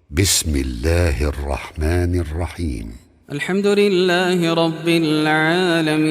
بسم الله الرحمن الرحيم. الحمد لله رب العالمين.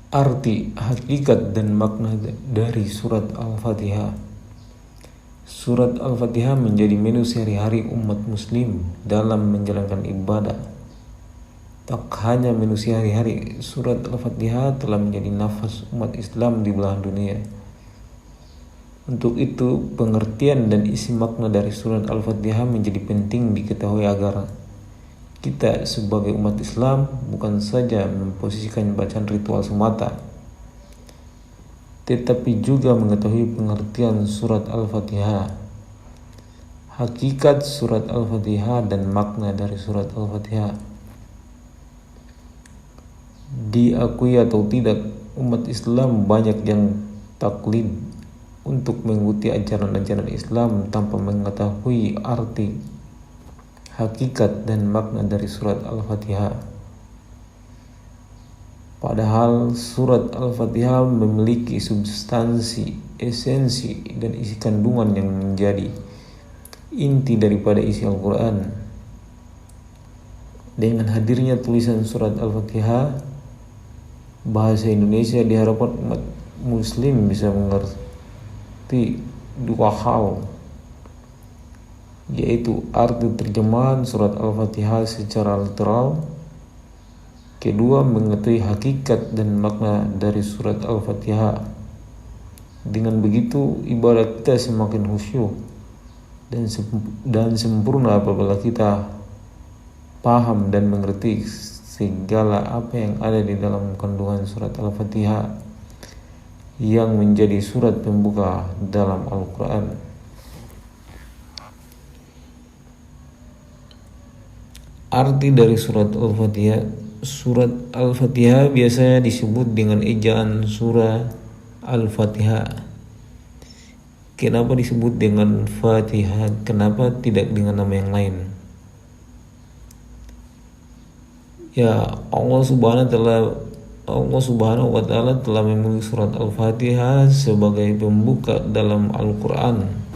Arti, hakikat, dan makna dari surat Al-Fatihah. Surat Al-Fatihah menjadi menu sehari-hari umat muslim dalam menjalankan ibadah. Tak hanya menu sehari-hari, surat Al-Fatihah telah menjadi nafas umat Islam di belahan dunia. Untuk itu, pengertian dan isi makna dari surat Al-Fatihah menjadi penting diketahui agar kita sebagai umat Islam bukan saja memposisikan bacaan ritual semata, tetapi juga mengetahui pengertian surat Al-Fatihah, hakikat surat Al-Fatihah, dan makna dari surat Al-Fatihah. Diakui atau tidak, umat Islam banyak yang taklid untuk mengikuti ajaran-ajaran Islam tanpa mengetahui arti, hakikat, dan makna dari surat Al-Fatihah. Padahal surat Al-Fatihah memiliki substansi, esensi, dan isi kandungan yang menjadi inti daripada isi Al-Quran. Dengan hadirnya tulisan surat Al-Fatihah, bahasa Indonesia diharapkan umat muslim bisa mengerti dua hal, yaitu arti terjemahan surat Al-Fatihah secara literal. Kedua, mengetahui hakikat dan makna dari surat Al-Fatihah. Dengan begitu, ibadah kita semakin khusyuk dan sempurna apabila kita paham dan mengerti segala apa yang ada di dalam kandungan surat Al-Fatihah yang menjadi surat pembuka dalam Al-Quran. Arti dari surat Al-Fatihah. Surat Al-Fatihah biasanya disebut dengan ejaan surah Al-Fatihah. Kenapa disebut dengan Fatihah? Kenapa tidak dengan nama yang lain? Ya, Allah Subhanahu wa taala telah memilih surat Al-Fatihah sebagai pembuka dalam Al-Quran.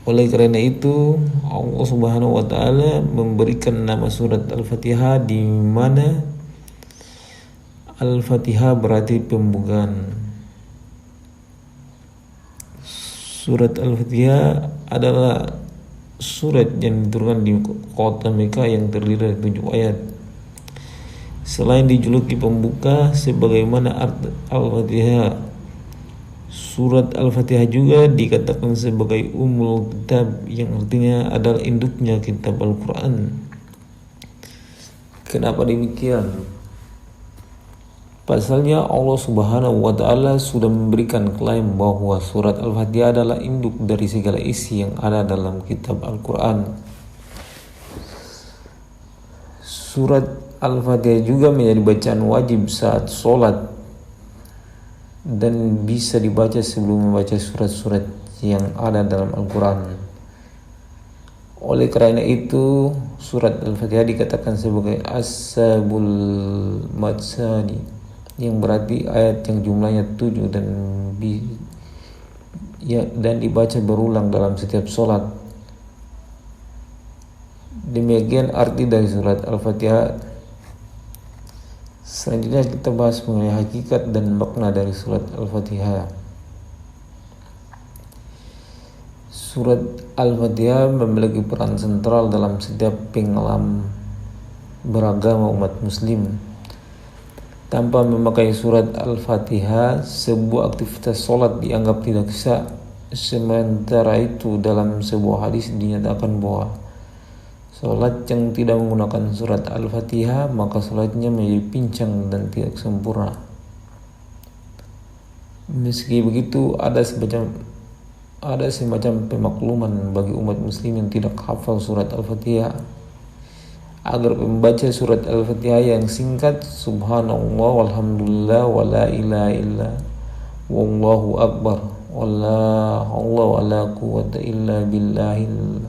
Oleh karena itu, Allah Subhanahu wa taala memberikan nama surat Al-Fatihah, di mana Al-Fatihah berarti pembukaan. Surat Al-Fatihah adalah surat yang diturunkan di kota Mekah yang terdiri dari 7 ayat. Selain dijuluki pembuka sebagaimana arti Al-Fatihah, surat Al-Fatihah juga dikatakan sebagai Ummul Kitab, yang artinya adalah induknya kitab Al-Quran. Kenapa demikian? Pasalnya Allah Subhanahu wa taala sudah memberikan klaim bahwa surat Al-Fatihah adalah induk dari segala isi yang ada dalam kitab Al-Quran. Surat Al-Fatihah juga menjadi bacaan wajib saat sholat dan bisa dibaca sebelum membaca surat-surat yang ada dalam Al-Quran. Oleh karena itu, surat Al-Fatihah dikatakan sebagai As-Sabul Matsani, yang berarti ayat yang jumlahnya 7 dan dibaca berulang dalam setiap sholat. Demikian arti dari surat Al-Fatihah. Selanjutnya kita bahas mengenai hakikat dan makna dari surat Al-Fatihah. Surat Al-Fatihah memiliki peran sentral dalam setiap pengalaman beragama umat muslim. Tanpa memakai surat Al-Fatihah, sebuah aktivitas sholat dianggap tidak sah. Sementara itu, dalam sebuah hadis dinyatakan bahwa Salat yang tidak menggunakan surat Al-Fatihah maka salatnya menjadi pincang dan tidak sempurna. Meski begitu ada semacam pemakluman bagi umat muslim yang tidak hafal surat Al-Fatihah agar membaca surat Al-Fatihah yang singkat subhanallah walhamdulillah wala ilaha illa wallahu akbar wala haula wala quwwata illa billahil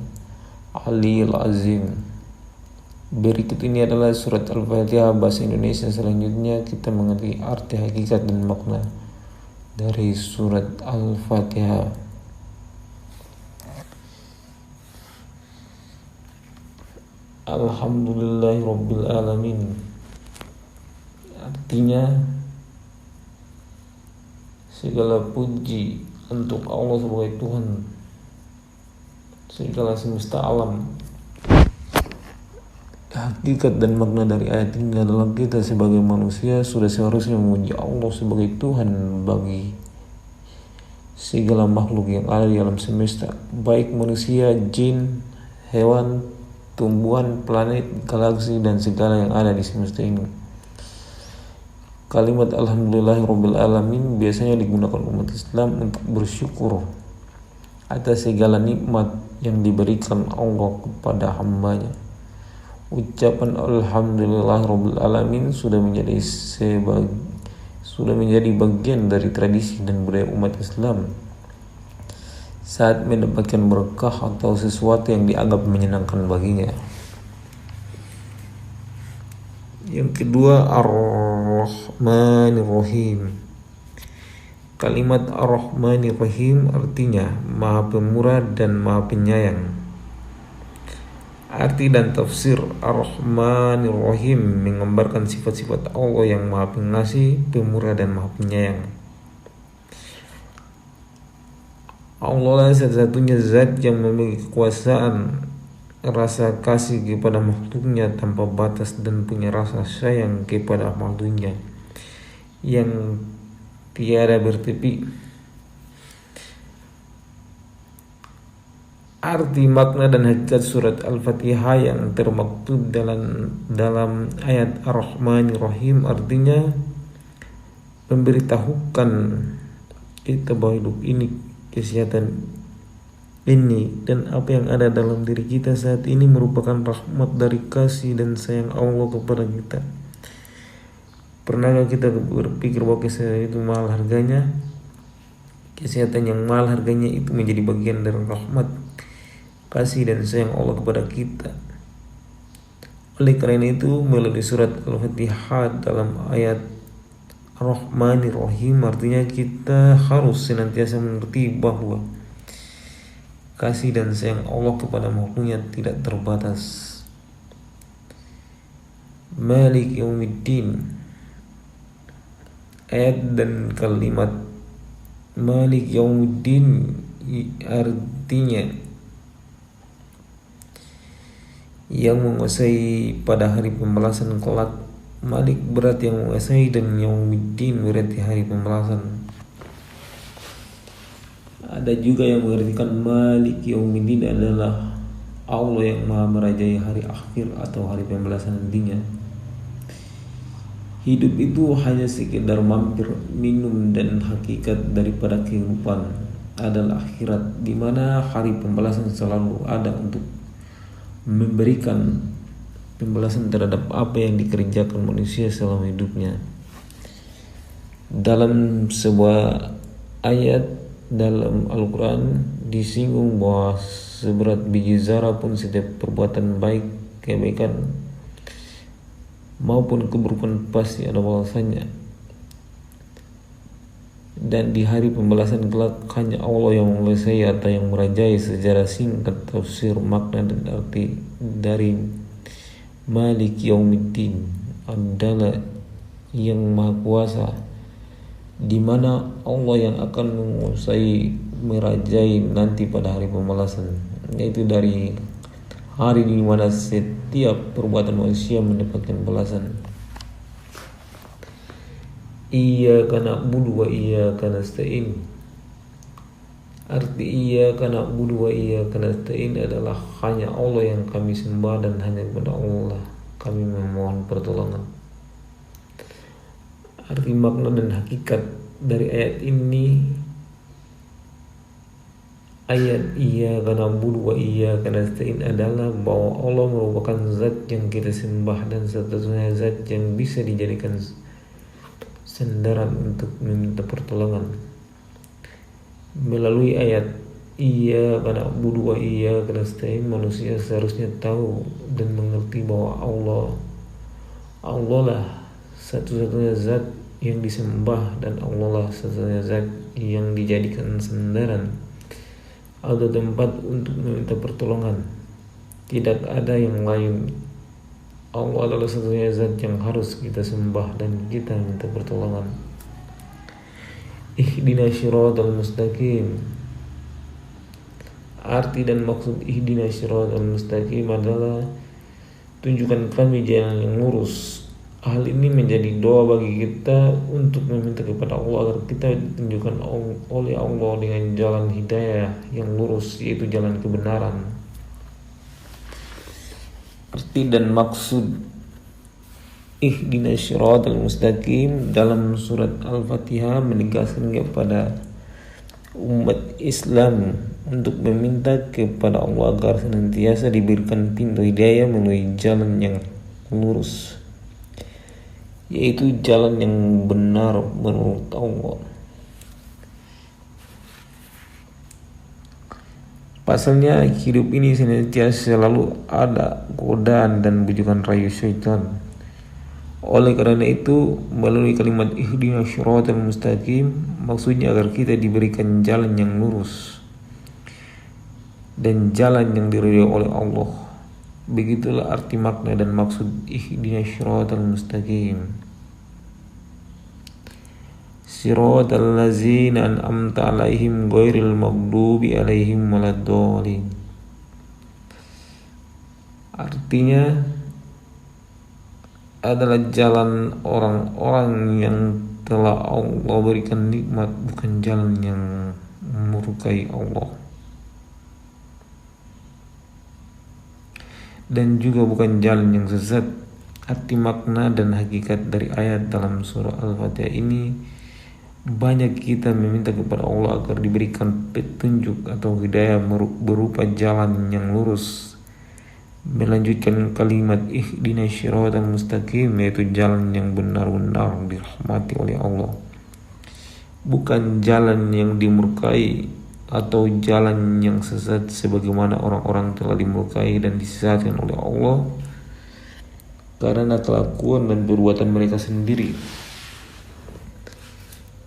aliyil azim. Berikut ini adalah surat Al-Fatihah bahasa Indonesia. Selanjutnya kita mengerti arti, hakikat dan makna dari surat Al-Fatihah. Alhamdulillahirabbil alamin. Artinya segala puji untuk Allah sebagai Tuhan segala semesta alam. Hakikat dan makna dari ayat ini adalah kita sebagai manusia sudah seharusnya memuji Allah sebagai Tuhan bagi segala makhluk yang ada di alam semesta, baik manusia, jin, hewan, tumbuhan, planet, galaksi, dan segala yang ada di semesta ini. Kalimat Alhamdulillahirabbil alamin biasanya digunakan umat Islam untuk bersyukur atas segala nikmat yang diberikan Allah kepada hambanya. Ucapan Alhamdulillahirabbil alamin sudah menjadi bagian dari tradisi dan budaya umat Islam saat mendapatkan berkah atau sesuatu yang dianggap menyenangkan baginya. Yang kedua, Ar-Rahmanir-Rahim. Kalimat Ar-Rahmanir-Rahim artinya Maha Pemurah dan Maha Penyayang. Arti dan tafsir Ar-Rahmanir-Rahim menggambarkan sifat-sifat Allah yang Maha Pengasih, Pemurah, dan Maha Penyayang. Allah lah satu-satunya zat yang memiliki kekuasaan, rasa kasih kepada makhluknya tanpa batas dan punya rasa sayang kepada makhluknya yang tiada bertepi. Arti, makna, dan hakikat surat Al-Fatihah yang termaktub dalam ayat Ar-Rahmanir-Rahim artinya memberitahukan kita bahwa hidup ini, kesehatan ini, dan apa yang ada dalam diri kita saat ini merupakan rahmat dari kasih dan sayang Allah kepada kita. Pernahkah kita berpikir bahwa kesehatan itu mahal harganya? Kesehatan yang mahal harganya itu menjadi bagian dari rahmat, kasih, dan sayang Allah kepada kita. Oleh karena itu, melalui surat Al-Fatihah dalam ayat Ar-Rahmanir-Rahim artinya kita harus senantiasa mengerti bahwa kasih dan sayang Allah kepada makhluknya tidak terbatas. Malik Yaumiddin. Ayat dan kalimat Malik Yaumiddin artinya yang menguasai pada hari pembalasan kelak. Malik berarti yang menguasai dan Yaumiddin berarti hari pembalasan. Ada juga yang mengartikan Malik Yaumiddin adalah Allah yang maha merajai hari akhir atau hari pembalasan nantinya. Hidup itu hanya sekedar mampir, minum, dan hakikat daripada kehidupan adalah akhirat, di mana hari pembalasan selalu ada untuk memberikan pembalasan terhadap apa yang dikerjakan manusia selama hidupnya. Dalam sebuah ayat dalam Al-Quran disinggung bahwa seberat biji zarah pun setiap perbuatan baik, kebaikan maupun keburukan pasti ada balasannya. Dan di hari pembalasan kelak hanya Allah yang menguasai atau yang merajai. Secara singkat tafsir makna dan arti dari Malik Yaumiddin adalah yang maha kuasa, di mana Allah yang akan menguasai, merajai nanti pada hari pembalasan, yaitu dari hari di mana setiap perbuatan manusia mendapatkan balasan. Iyyaka na'budu wa iyyaka nasta'in. Arti iyyaka na'budu wa iyyaka nasta'in adalah hanya Allah yang kami sembah dan hanya kepada Allah kami memohon pertolongan. Arti makna dan hakikat dari ayat ini, ayat iyyaka na'budu wa iyyaka nasta'in adalah bahwa Allah merupakan zat yang kita sembah dan satu-satunya zat yang bisa dijadikan sandaran untuk meminta pertolongan. Melalui ayat iyyaka na'budu wa iyyaka nasta'in, manusia seharusnya tahu dan mengerti bahwa Allah lah satu-satunya zat yang disembah dan Allah lah satu-satunya zat yang dijadikan sandaran atau tempat untuk meminta pertolongan. Tidak ada yang lain. Allah adalah satu-satunya zat yang harus kita sembah dan kita minta pertolongan. Ihdinas siratal mustaqim. Arti dan maksud ihdinas siratal mustaqim adalah tunjukkan kami jalan yang lurus. Hal ini menjadi doa bagi kita untuk meminta kepada Allah agar kita ditunjukkan oleh Allah dengan jalan hidayah yang lurus, yaitu jalan kebenaran. Arti dan maksud ihdinas siratal mustaqim dalam surat Al-Fatihah menegaskan kepada umat Islam untuk meminta kepada Allah agar senantiasa diberikan pintu hidayah melalui jalan yang lurus, yaitu jalan yang benar menurut Allah. Pasalnya hidup ini senantiasa selalu ada godaan dan bujukan rayu syaitan. Oleh karena itu, melalui kalimat ihdinas siratal mustaqim maksudnya agar kita diberikan jalan yang lurus dan jalan yang diridhoi oleh Allah. Begitulah arti makna dan maksud ihdinas siratal mustaqim. Siratal ladzina an'amta 'alaihim ghairil maghdubi 'alaihim waladdallin. Artinya adalah jalan orang-orang yang telah Allah berikan nikmat, bukan jalan yang memurkai Allah, dan juga bukan jalan yang sesat. Arti makna dan hakikat dari ayat dalam surah Al-Fatihah ini, banyak kita meminta kepada Allah agar diberikan petunjuk atau hidayah berupa jalan yang lurus, melanjutkan kalimat ihdinas siratal mustaqim, yaitu jalan yang benar-benar dirahmati oleh Allah, bukan jalan yang dimurkai atau jalan yang sesat sebagaimana orang-orang telah dimurkai dan disesatkan oleh Allah karena kelakuan dan perbuatan mereka sendiri.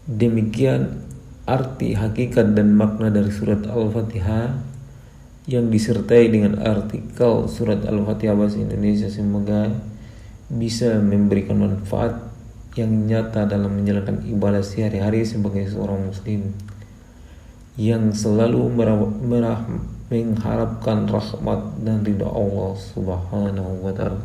Demikian arti, hakikat dan makna dari surat Al-Fatihah yang disertai dengan artikel surat Al-Fatihah bahasa Indonesia. Semoga bisa memberikan manfaat yang nyata dalam menjalankan ibadah sehari-hari sebagai seorang muslim yang selalu mengharapkan rahmat dan ridha Allah Subhanahu wa ta'ala.